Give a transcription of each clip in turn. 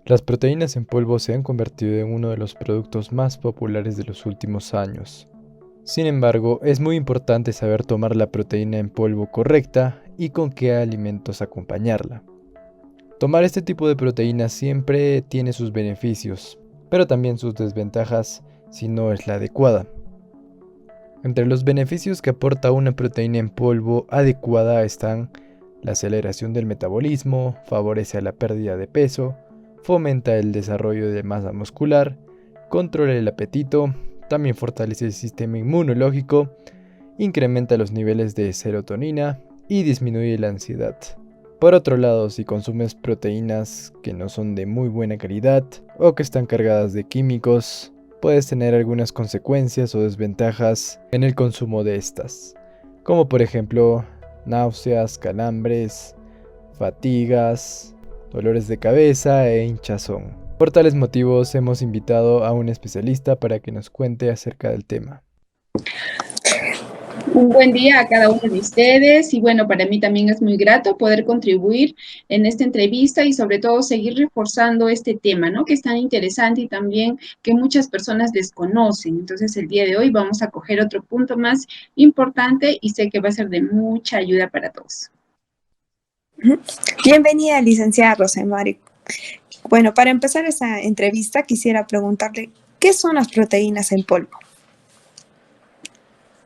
Las proteínas en polvo se han convertido en uno de los productos más populares de los últimos años. Sin embargo, es muy importante saber tomar la proteína en polvo correcta y con qué alimentos acompañarla. Tomar este tipo de proteína siempre tiene sus beneficios, pero también sus desventajas si no es la adecuada. Entre los beneficios que aporta una proteína en polvo adecuada están la aceleración del metabolismo, favorece a la pérdida de peso, fomenta el desarrollo de masa muscular, controla el apetito, también fortalece el sistema inmunológico, incrementa los niveles de serotonina y disminuye la ansiedad. Por otro lado, si consumes proteínas que no son de muy buena calidad o que están cargadas de químicos, puedes tener algunas consecuencias o desventajas en el consumo de estas, como por ejemplo náuseas, calambres, fatigas, dolores de cabeza e hinchazón. Por tales motivos hemos invitado a un especialista para que nos cuente acerca del tema. Un buen día a cada uno de ustedes y bueno, para mí también es muy grato poder contribuir en esta entrevista y sobre todo seguir reforzando este tema, ¿no? Que es tan interesante y también que muchas personas desconocen. Entonces el día de hoy vamos a coger otro punto más importante y sé que va a ser de mucha ayuda para todos. Bienvenida, licenciada Rosemary. Bueno, para empezar esta entrevista quisiera preguntarle, ¿qué son las proteínas en polvo?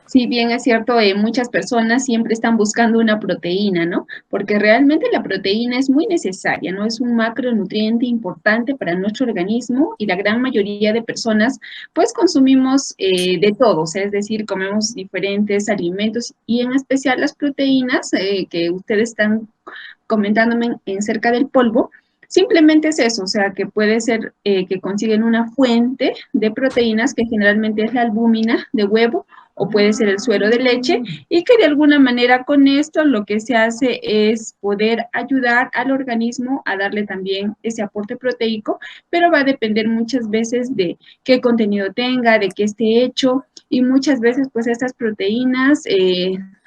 Si bien es cierto, muchas personas siempre están buscando una proteína, ¿no? Porque realmente la proteína es muy necesaria, ¿no? Es un macronutriente importante para nuestro organismo y la gran mayoría de personas, pues consumimos de todo, o sea, es decir, comemos diferentes alimentos y en especial las proteínas que ustedes están comentándome en cerca del polvo. Simplemente es eso, o sea, que puede ser que consiguen una fuente de proteínas que generalmente es la albúmina de huevo o puede ser el suero de leche y que de alguna manera con esto lo que se hace es poder ayudar al organismo a darle también ese aporte proteico, pero va a depender muchas veces de qué contenido tenga, de qué esté hecho y muchas veces pues estas proteínas,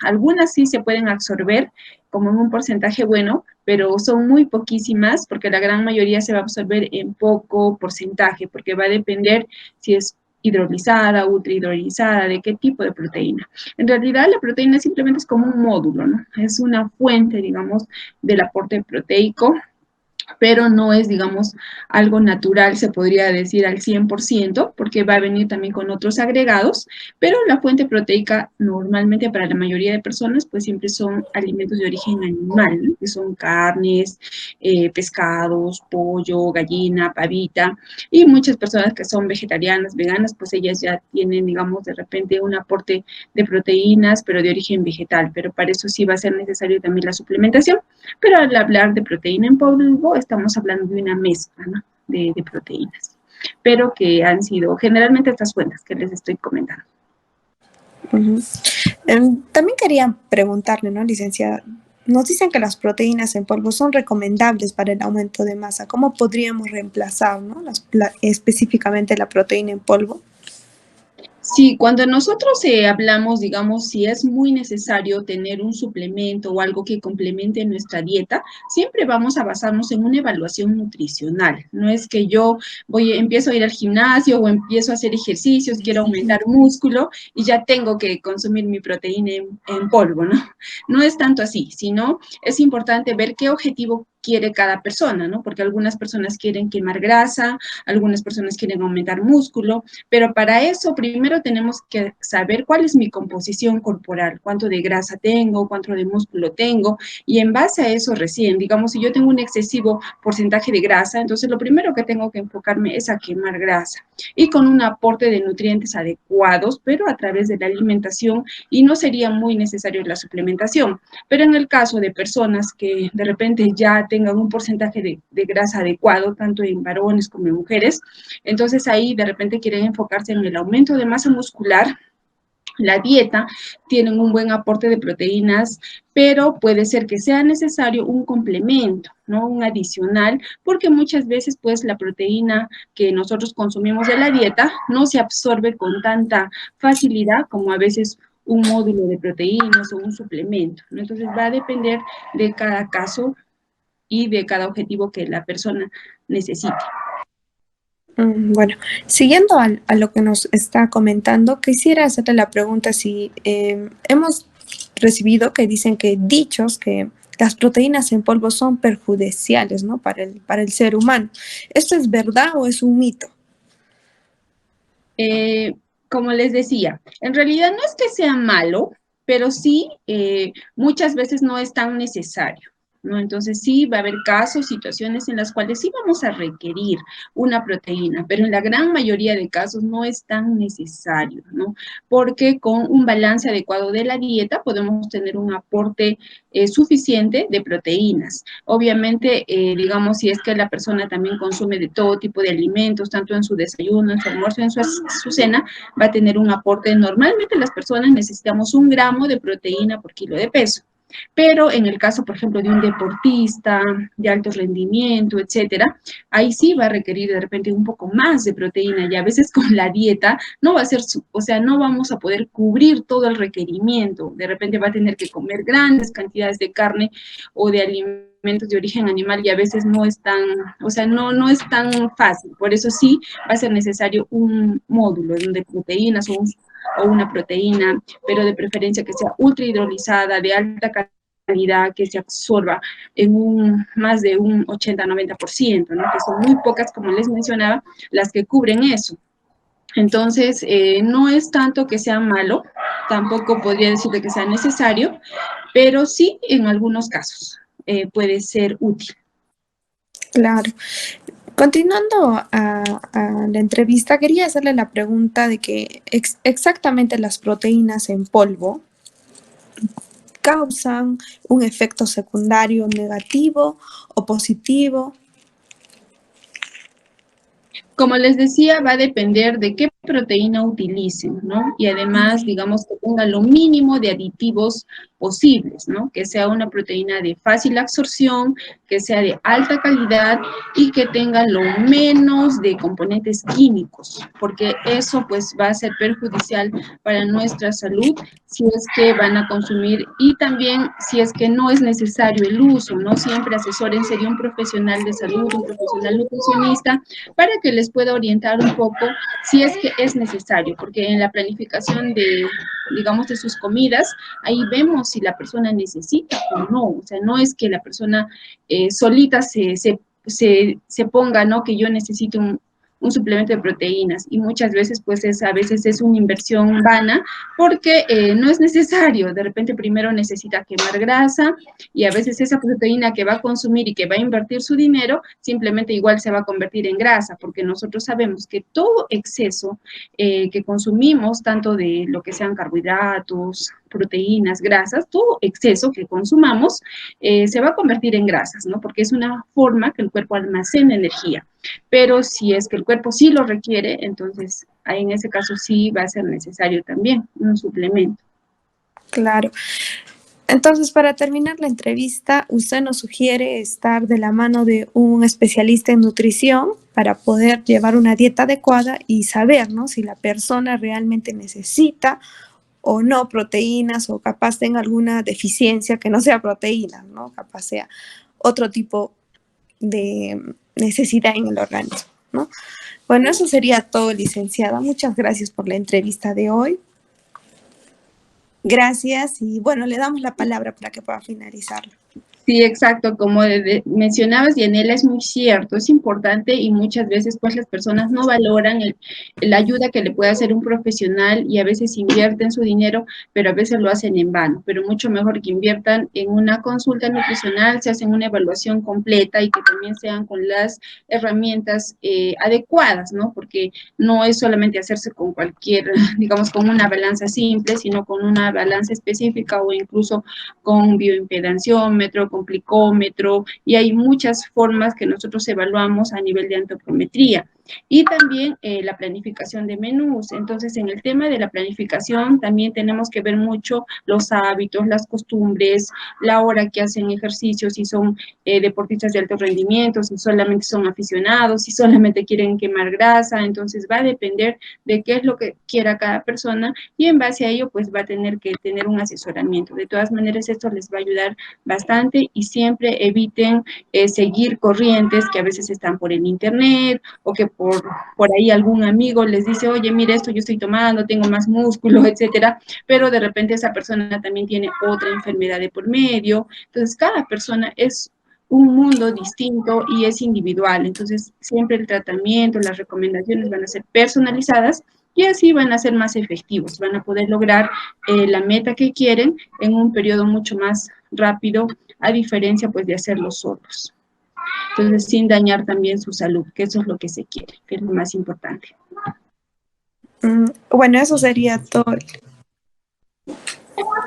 algunas sí se pueden absorber como en un porcentaje bueno, pero son muy poquísimas porque la gran mayoría se va a absorber en poco porcentaje, porque va a depender si es hidrolizada, ultrahidrolizada, de qué tipo de proteína. En realidad la proteína simplemente es como un módulo, ¿no? Es una fuente, digamos, del aporte proteico, pero no es, digamos, algo natural, se podría decir al 100%, porque va a venir también con otros agregados, pero la fuente proteica normalmente para la mayoría de personas, pues siempre son alimentos de origen animal, ¿no? Que son carnes, pescados, pollo, gallina, pavita, y muchas personas que son vegetarianas, veganas, pues ellas ya tienen, digamos, de repente un aporte de proteínas, pero de origen vegetal, pero para eso sí va a ser necesario también la suplementación. Pero al hablar de proteína en polvo, estamos hablando de una mezcla, ¿no? de proteínas, pero que han sido generalmente estas fuentes que les estoy comentando. También quería preguntarle, ¿no, licenciada? Nos dicen que las proteínas en polvo son recomendables para el aumento de masa. ¿Cómo podríamos reemplazar, ¿no? Específicamente la proteína en polvo? Sí, cuando nosotros hablamos, digamos, si es muy necesario tener un suplemento o algo que complemente nuestra dieta, siempre vamos a basarnos en una evaluación nutricional. No es que yo empiezo a ir al gimnasio o empiezo a hacer ejercicios, quiero aumentar músculo y ya tengo que consumir mi proteína en polvo, ¿no? No es tanto así, sino es importante ver qué objetivo quiere cada persona, ¿no? Porque algunas personas quieren quemar grasa, algunas personas quieren aumentar músculo, pero para eso primero tenemos que saber cuál es mi composición corporal, cuánto de grasa tengo, cuánto de músculo tengo, y en base a eso recién, digamos, si yo tengo un excesivo porcentaje de grasa, entonces lo primero que tengo que enfocarme es a quemar grasa y con un aporte de nutrientes adecuados, pero a través de la alimentación y no sería muy necesario la suplementación. Pero en el caso de personas que de repente ya tengan un porcentaje de grasa adecuado, tanto en varones como en mujeres, entonces ahí de repente quieren enfocarse en el aumento de masa muscular, la dieta, tienen un buen aporte de proteínas, pero puede ser que sea necesario un complemento, ¿no? Un adicional, porque muchas veces pues la proteína que nosotros consumimos de la dieta no se absorbe con tanta facilidad como a veces un módulo de proteínas o un suplemento, ¿no? Entonces va a depender de cada caso y de cada objetivo que la persona necesite. Bueno, siguiendo a lo que nos está comentando, quisiera hacerle la pregunta si hemos recibido que dicen que dichos que las proteínas en polvo son perjudiciales, ¿no? Para el ser humano. ¿Esto es verdad o es un mito? Como les decía, en realidad no es que sea malo, pero sí muchas veces no es tan necesario, ¿no? Entonces sí va a haber casos, situaciones en las cuales sí vamos a requerir una proteína, pero en la gran mayoría de casos no es tan necesario, ¿no? Porque con un balance adecuado de la dieta podemos tener un aporte suficiente de proteínas. Obviamente, digamos, si es que la persona también consume de todo tipo de alimentos, tanto en su desayuno, en su almuerzo, en su cena, va a tener un aporte. Normalmente las personas necesitamos 1 gramo de proteína por kilo de peso. Pero en el caso, por ejemplo, de un deportista de alto rendimiento, etcétera, ahí sí va a requerir de repente un poco más de proteína y a veces con la dieta no va a ser, o sea, no vamos a poder cubrir todo el requerimiento. De repente va a tener que comer grandes cantidades de carne o de alimentos de origen animal y a veces no es tan, o sea, no es tan fácil. Por eso sí va a ser necesario un módulo de proteínas o una proteína, pero de preferencia que sea ultra hidrolizada, de alta calidad, que se absorba en más de un 80-90%, ¿no? Que son muy pocas, como les mencionaba, las que cubren eso. Entonces, no es tanto que sea malo, tampoco podría decir que sea necesario, pero sí en algunos casos puede ser útil. Claro. Continuando a la entrevista, quería hacerle la pregunta de que exactamente las proteínas en polvo causan un efecto secundario negativo o positivo. Como les decía, va a depender de qué proteína utilicen, ¿no? Y además, digamos, que tenga lo mínimo de aditivos posibles, ¿no? Que sea una proteína de fácil absorción, que sea de alta calidad y que tenga lo menos de componentes químicos, porque eso pues va a ser perjudicial para nuestra salud si es que van a consumir y también si es que no es necesario el uso, ¿no? Siempre asesórense de un profesional de salud, un profesional nutricionista, para que les pueda orientar un poco si es que es necesario, porque en la planificación de, digamos, de sus comidas, ahí vemos si la persona necesita o no, o sea, no es que la persona solita se ponga, ¿no? Que yo necesito un suplemento de proteínas y muchas veces pues a veces es una inversión vana porque no es necesario, de repente primero necesita quemar grasa y a veces esa proteína que va a consumir y que va a invertir su dinero simplemente igual se va a convertir en grasa porque nosotros sabemos que todo exceso que consumimos, tanto de lo que sean carbohidratos, proteínas, grasas, todo exceso que consumamos se va a convertir en grasas, ¿no? Porque es una forma que el cuerpo almacena energía. Pero si es que el cuerpo sí lo requiere, entonces ahí en ese caso sí va a ser necesario también un suplemento. Claro. Entonces, para terminar la entrevista, usted nos sugiere estar de la mano de un especialista en nutrición para poder llevar una dieta adecuada y saber, ¿no? Si la persona realmente necesita o no proteínas o capaz tenga alguna deficiencia que no sea proteína, ¿no? Capaz sea otro tipo de necesidad en el organismo, ¿no? Bueno, eso sería todo, licenciada. Muchas gracias por la entrevista de hoy. Gracias y bueno, le damos la palabra para que pueda finalizarlo. Sí, exacto, como mencionabas, Yanela, es muy cierto, es importante y muchas veces pues las personas no valoran la ayuda que le puede hacer un profesional y a veces invierten su dinero, pero a veces lo hacen en vano, pero mucho mejor que inviertan en una consulta nutricional, se hacen una evaluación completa y que también sean con las herramientas adecuadas, ¿no? Porque no es solamente hacerse con cualquier, digamos, con una balanza simple, sino con una balanza específica o incluso con bioimpedanciómetro, con glicómetro, y hay muchas formas que nosotros evaluamos a nivel de antropometría. Y también la planificación de menús. Entonces, en el tema de la planificación también tenemos que ver mucho los hábitos, las costumbres, la hora que hacen ejercicios, si son deportistas de alto rendimiento, si solamente son aficionados, si solamente quieren quemar grasa. Entonces, va a depender de qué es lo que quiera cada persona y en base a ello, pues va a tener que tener un asesoramiento. De todas maneras, esto les va a ayudar bastante importante, y siempre eviten seguir corrientes que a veces están por el internet o que por ahí algún amigo les dice, oye, mira esto yo estoy tomando, tengo más músculo, etcétera, pero de repente esa persona también tiene otra enfermedad de por medio. Entonces, cada persona es un mundo distinto y es individual. Entonces, siempre el tratamiento, las recomendaciones van a ser personalizadas y así van a ser más efectivos, van a poder lograr la meta que quieren en un periodo mucho más rápido, a diferencia pues de hacerlo solos. Entonces, sin dañar también su salud, que eso es lo que se quiere, que es lo más importante. Bueno, eso sería todo.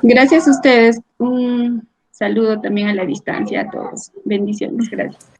Gracias a ustedes. Un saludo también a la distancia a todos. Bendiciones. Gracias.